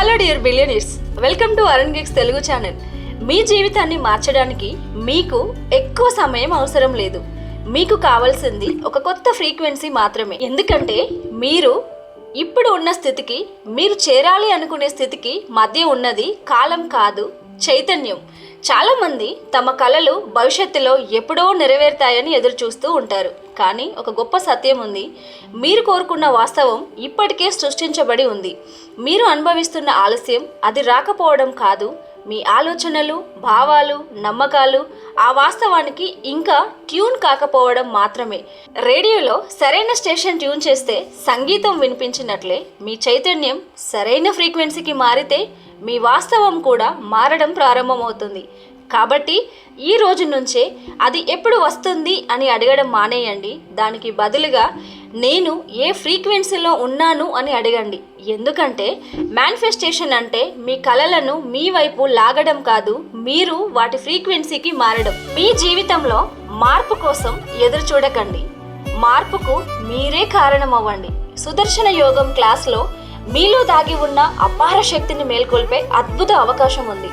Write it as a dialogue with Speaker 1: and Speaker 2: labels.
Speaker 1: Hello dear billionaires, welcome to Arun gigs Telugu channel. మీ జీవితాన్ని మార్చడానికి మీకు ఎక్కువ సమయం అవసరం లేదు. మీకు కావాల్సింది ఒక కొత్త ఫ్రీక్వెన్సీ మాత్రమే. ఎందుకంటే మీరు ఇప్పుడు ఉన్న స్థితికి, మీరు చేరాలి అనుకునే స్థితికి మధ్య ఉన్నది కాలం కాదు, చైతన్యం. చాలామంది తమ కలలు భవిష్యత్తులో ఎప్పుడో నెరవేరుతాయని ఎదురు చూస్తూ ఉంటారు. కానీ ఒక గొప్ప సత్యం ఉంది. మీరు కోరుకున్న వాస్తవం ఇప్పటికే సృష్టించబడి ఉంది. మీరు అనుభవిస్తున్న ఆలస్యం అది రాకపోవడం కాదు, మీ ఆలోచనలు, భావాలు, నమ్మకాలు ఆ వాస్తవానికి ఇంకా ట్యూన్ కాకపోవడం మాత్రమే. రేడియోలో సరైన స్టేషన్ ట్యూన్ చేస్తే సంగీతం వినిపించినట్లే మీ చైతన్యం సరైన ఫ్రీక్వెన్సీకి మారితే మీ వాస్తవం కూడా మారడం ప్రారంభమవుతుంది. కాబట్టి ఈ రోజు నుంచే అది ఎప్పుడు వస్తుంది అని అడగడం మానేయండి. దానికి బదులుగా నేను ఏ ఫ్రీక్వెన్సీలో ఉన్నాను అని అడగండి. ఎందుకంటే మేనిఫెస్టేషన్ అంటే మీ కలలను మీ వైపు లాగడం కాదు, మీరు వాటి ఫ్రీక్వెన్సీకి మారడం. మీ జీవితంలో మార్పు కోసం ఎదురు చూడకండి, మార్పుకు మీరే కారణం అవ్వండి. సుదర్శన యోగం క్లాస్లో మీలో దాగి ఉన్న అపార శక్తిని మేల్కొల్పే అద్భుత అవకాశం ఉంది.